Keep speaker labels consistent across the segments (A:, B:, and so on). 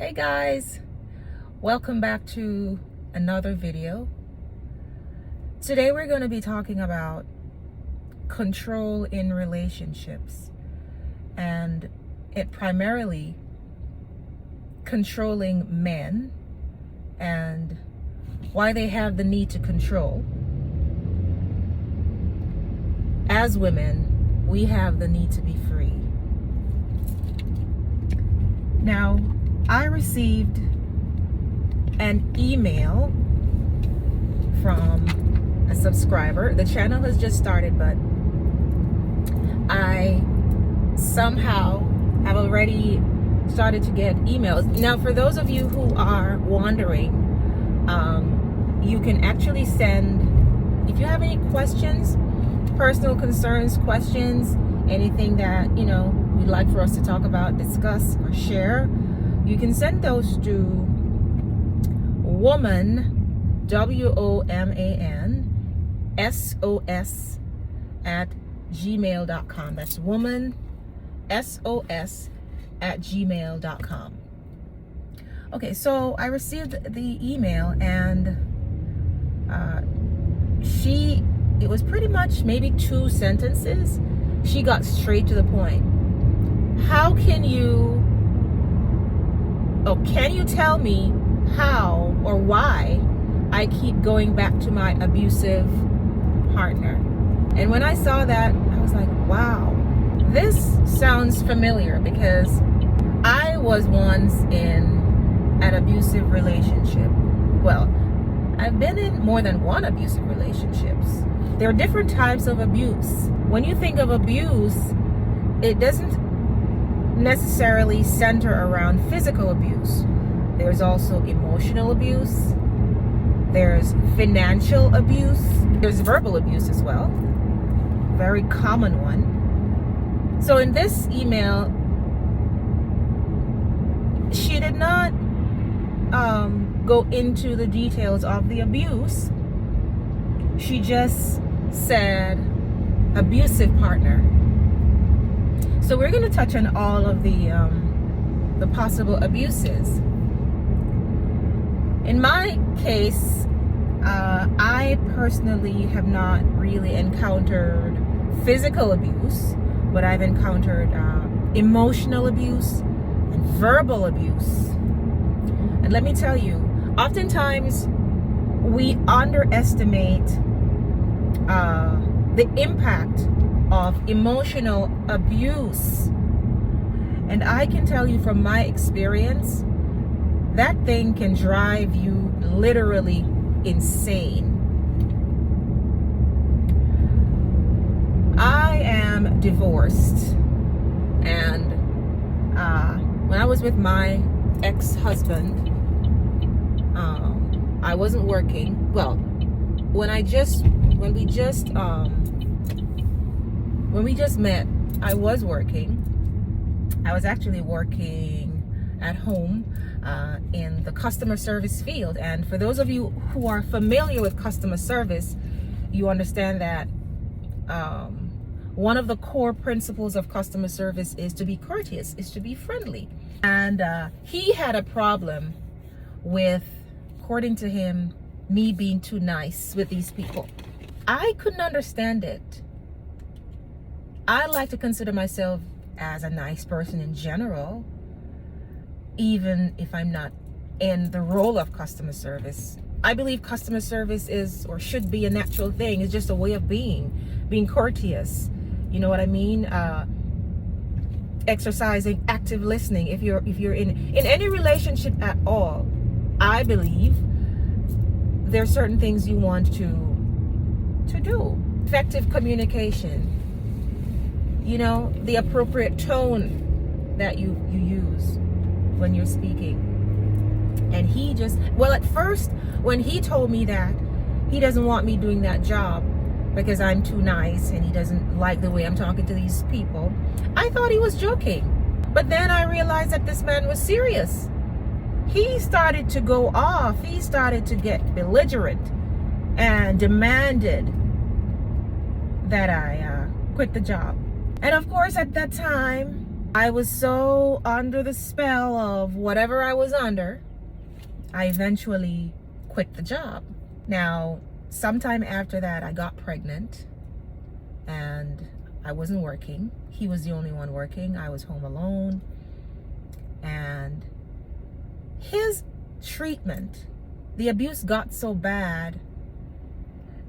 A: Hey guys, welcome back to another video. Today we're going to be talking about control in relationships, and it primarily controlling men and why they have the need to control. As women, we have the need to be free. Now, I received an email from a subscriber. The channel has just started, but I somehow have already started to get emails. Now, for those of you who are wondering, you can actually send, if you have any questions, personal concerns, questions, anything that, you'd like for us to talk about, discuss, or share, you can send those to woman, WOMAN, SOS at gmail.com. That's woman, SOS at gmail.com. Okay, so I received the email, and it was pretty much maybe 2 sentences. She got straight to the point. Can you tell me how or why I keep going back to my abusive partner? And when I saw that, I was like, wow, this sounds familiar, because I was once in an abusive relationship. Well, I've been in more than one abusive relationships. There are different types of abuse. When you think of abuse, it doesn't necessarily center around physical abuse. There's also emotional abuse. There's financial abuse. There's verbal abuse as well. Very common one. So in this email, she did not go into the details of the abuse. She just said abusive partner. So we're going to touch on all of the possible abuses. In my case, I personally have not really encountered physical abuse, but I've encountered emotional abuse and verbal abuse. And let me tell you, oftentimes we underestimate the impact of emotional abuse. And I can tell you from my experience, that thing can drive you literally insane. I am divorced, and when I was with my ex-husband, I wasn't working. Well, when we just met, I was working. I was actually working at home in the customer service field. And for those of you who are familiar with customer service, you understand that one of the core principles of customer service is to be courteous, is to be friendly. And he had a problem with, according to him, me being too nice with these people. I couldn't understand it. I like to consider myself as a nice person in general, even if I'm not in the role of customer service. I believe customer service is, or should be, a natural thing. It's just a way of being courteous. You know what I mean? Exercising active listening. If you're in any relationship at all, I believe there are certain things you want to do. Effective communication. The appropriate tone that you use when you're speaking. And at first, when he told me that he doesn't want me doing that job because I'm too nice and he doesn't like the way I'm talking to these people, I thought he was joking. But then I realized that this man was serious. He started to go off. He started to get belligerent and demanded that I quit the job. And of course, at that time, I was so under the spell of whatever I was under, I eventually quit the job. Now, sometime after that, I got pregnant and I wasn't working. He was the only one working. I was home alone. And his treatment, the abuse got so bad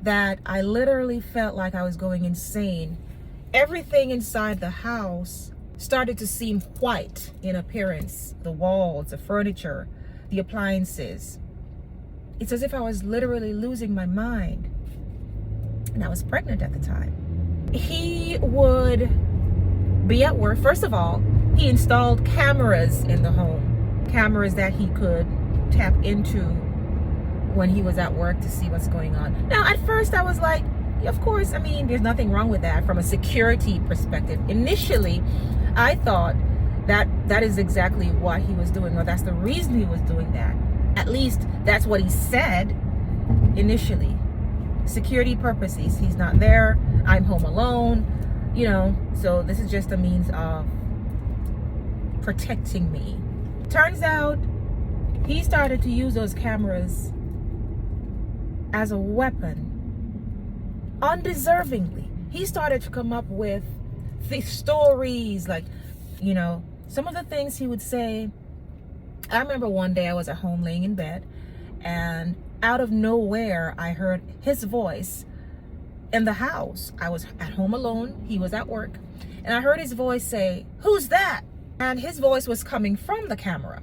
A: that I literally felt like I was going insane. Everything inside the house started to seem white in appearance. The walls, the furniture, the appliances. It's as if I was literally losing my mind. And I was pregnant at the time. He would be at work. First of all, he installed cameras in the home. Cameras that he could tap into when he was at work to see what's going on. Now, at first I was like, of course, I mean, there's nothing wrong with that from a security perspective. Initially, I thought that that is exactly what he was doing, or that's the reason he was doing that. At least that's what he said initially. Security purposes. He's not there. I'm home alone. You know, so this is just a means of protecting me. Turns out he started to use those cameras as a weapon, undeservingly. He started to come up with the stories, like, you know, some of the things he would say. I remember one day I was at home laying in bed, and out of nowhere I heard his voice in the house. I was at home alone, he was at work, and I heard his voice say, "Who's that?" And his voice was coming from the camera.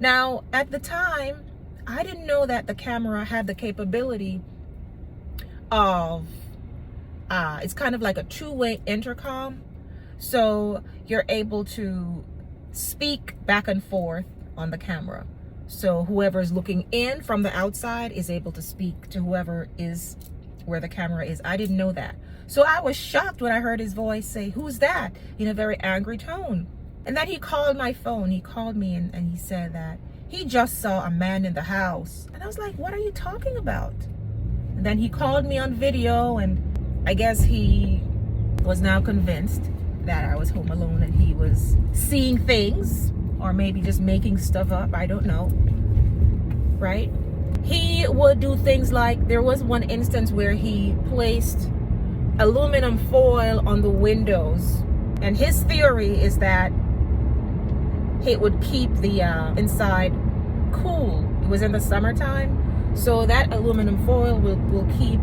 A: Now, at the time, I didn't know that the camera had the capability of, it's kind of like a two-way intercom. So you're able to speak back and forth on the camera. So whoever's looking in from the outside is able to speak to whoever is where the camera is. I didn't know that. So I was shocked when I heard his voice say, "Who's that?" in a very angry tone. And then he called my phone. He called me and he said that he just saw a man in the house. And I was like, what are you talking about? And then he called me on video, and I guess he was now convinced that I was home alone and he was seeing things, or maybe just making stuff up. I don't know. Right? He would do things like, there was one instance where he placed aluminum foil on the windows. And his theory is that it would keep the inside cool. It was in the summertime, so that aluminum foil will keep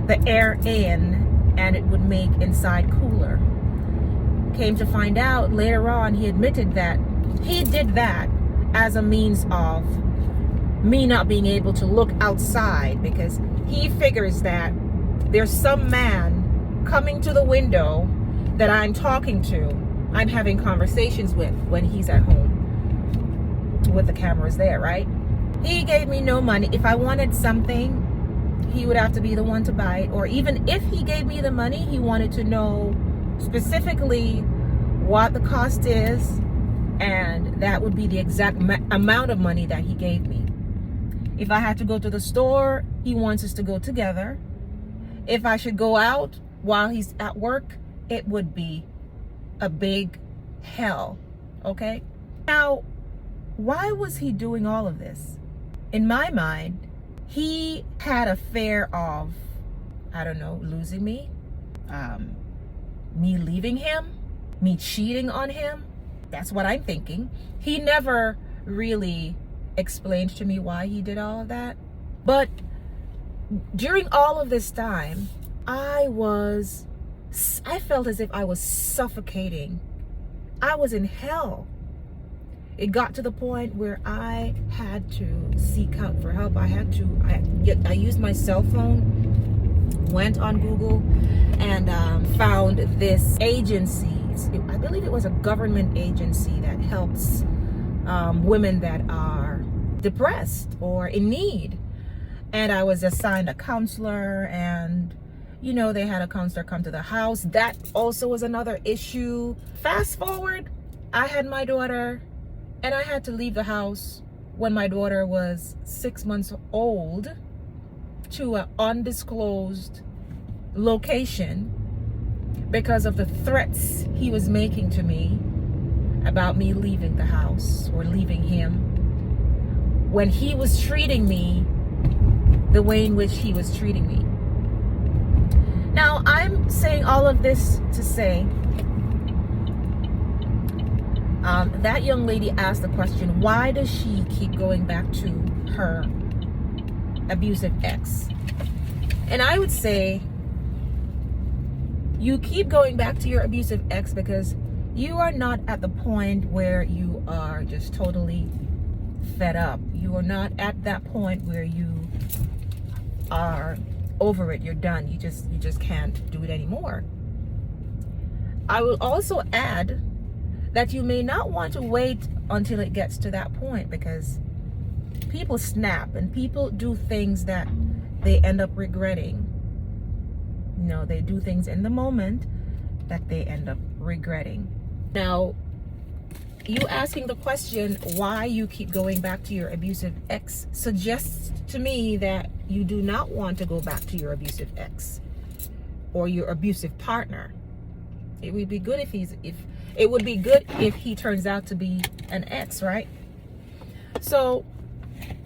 A: the air in, and it would make inside cooler. Came to find out later on, he admitted that he did that as a means of me not being able to look outside, because he figures that there's some man coming to the window that I'm talking to, I'm having conversations with when he's at home with the cameras there, right? He gave me no money. If I wanted something, he would have to be the one to buy it. Or even if he gave me the money, he wanted to know specifically what the cost is, and that would be the exact amount of money that he gave me. If I had to go to the store, he wants us to go together. If I should go out while he's at work, it would be a big hell. Okay? Now, why was he doing all of this? In my mind, he had a fear of, I don't know, losing me, me leaving him, me cheating on him. That's what I'm thinking. He never really explained to me why he did all of that. But during all of this time, I felt as if I was suffocating. I was in hell. It got to the point where I had to seek out for help. I used my cell phone, went on Google, and found this agency. I believe it was a government agency that helps women that are depressed or in need. And I was assigned a counselor, and you know, they had a counselor come to the house. That also was another issue. Fast forward, I had my daughter, and I had to leave the house when my daughter was 6 months old to an undisclosed location because of the threats he was making to me about me leaving the house or leaving him when he was treating me the way in which he was treating me. Now, I'm saying all of this to say that young lady asked the question, why does she keep going back to her abusive ex? And I would say you keep going back to your abusive ex because you are not at the point where you are just totally fed up. You are not at that point where you are over it. You're done. You just can't do it anymore. I will also add that you may not want to wait until it gets to that point, because people snap and people do things that they end up regretting. You know, they do things in the moment that they end up regretting. Now, you asking the question why you keep going back to your abusive ex suggests to me that you do not want to go back to your abusive ex or your abusive partner. It would be good if he turns out to be an ex, right? So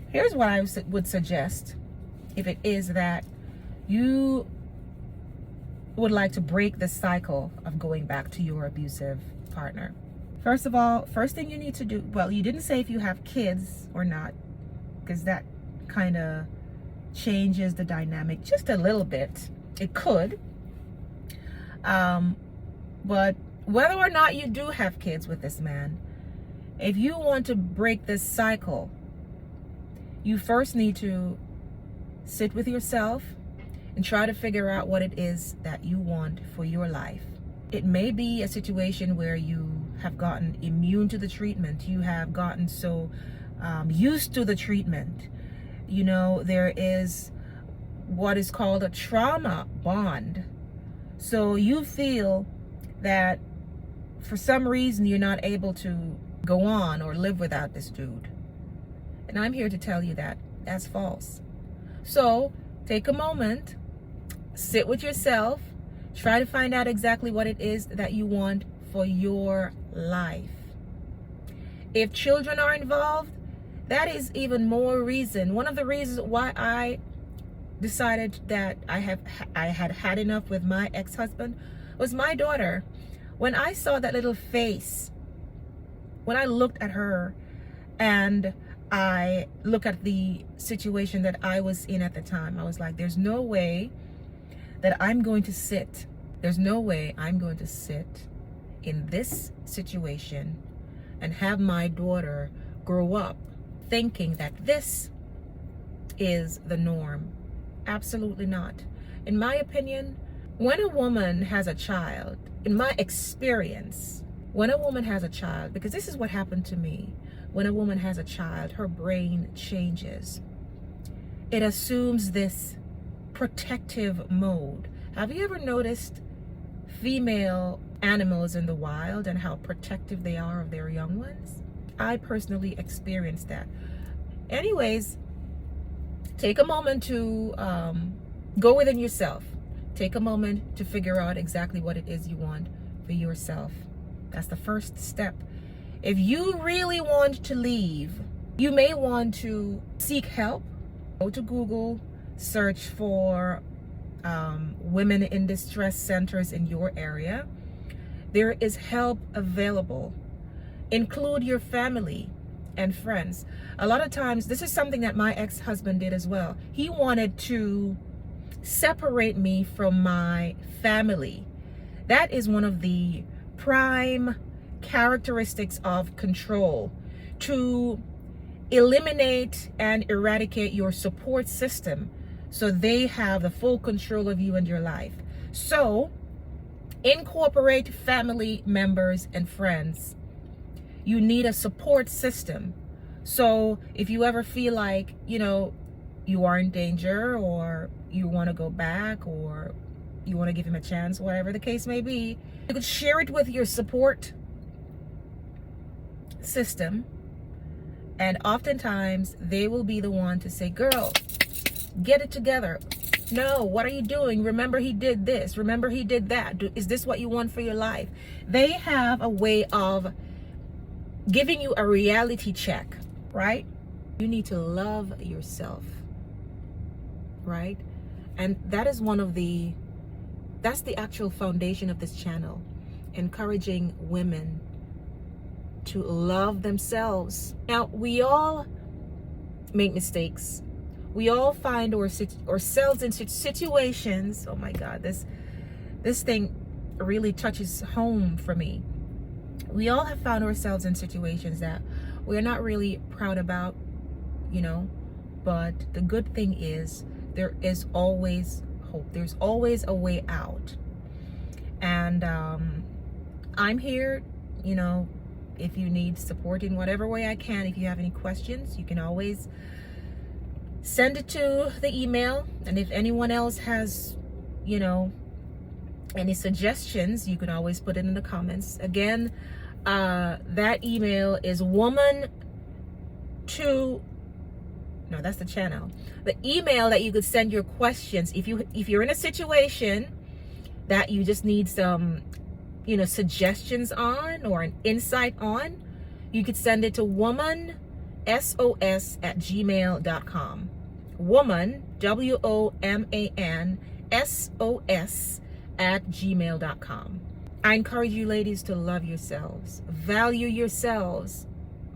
A: here's what I would suggest if it is that you would like to break the cycle of going back to your abusive partner. First of all, first thing you need to do, well, you didn't say if you have kids or not, because that kind of changes the dynamic just a little bit. It could. But whether or not you do have kids with this man, if you want to break this cycle, you first need to sit with yourself and try to figure out what it is that you want for your life. It may be a situation where you have gotten immune to the treatment. You have gotten so used to the treatment. You know, there is what is called a trauma bond. So you feel that for some reason you're not able to go on or live without this dude. And I'm here to tell you that that's false. So take a moment, sit with yourself, try to find out exactly what it is that you want for your life. If children are involved, that is even more reason. One of the reasons why I decided that I had had enough with my ex-husband was my daughter. When I saw that little face, when I looked at her and I look at the situation that I was in at the time, I was like, there's no way that I'm going to sit. There's no way I'm going to sit in this situation and have my daughter grow up thinking that this is the norm. Absolutely not. In my opinion, when a woman has a child, in my experience, when a woman has a child, because this is what happened to me, when a woman has a child, her brain changes. It assumes this protective mode. Have you ever noticed female animals in the wild and how protective they are of their young ones? I personally experienced that. Anyways, take a moment to go within yourself. Take a moment to figure out exactly what it is you want for yourself. That's the first step. If you really want to leave, you may want to seek help. Go to Google, search for women in distress centers in your area. There is help available. Include your family and friends. A lot of times, this is something that my ex-husband did as well. He wanted to separate me from my family. That is one of the prime characteristics of control, to eliminate and eradicate your support system so they have the full control of you and your life. So incorporate family members and friends. You need a support system. So if you ever feel like, you know, you are in danger, or you want to go back, or you want to give him a chance, whatever the case may be, you could share it with your support system. And oftentimes they will be the one to say, girl, get it together. No, what are you doing? Remember he did this. Remember he did that. Is this what you want for your life? They have a way of giving you a reality check, right? You need to love yourself, right? And that is that's the actual foundation of this channel, encouraging women to love themselves. Now, we all make mistakes. We all find ourselves in situations. Oh my God, this thing really touches home for me. We all have found ourselves in situations that we're not really proud about, but the good thing is there is always hope. There's always a way out. And I'm here, if you need support in whatever way I can. If you have any questions, you can always send it to the email. And if anyone else has, any suggestions, you can always put it in the comments. Again, that email is that's the channel. The email that you could send your questions if you're in a situation that you just need some suggestions on or an insight on, you could send it to womansos@gmail.com. Woman, WOMANSOS@gmail.com. I encourage you ladies to love yourselves, value yourselves,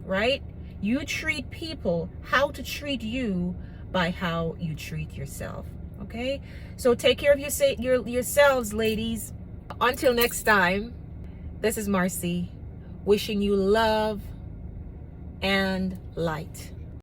A: right? You treat people how to treat you by how you treat yourself, okay? So take care of yourselves, ladies. Until next time, this is Marcy, wishing you love and light.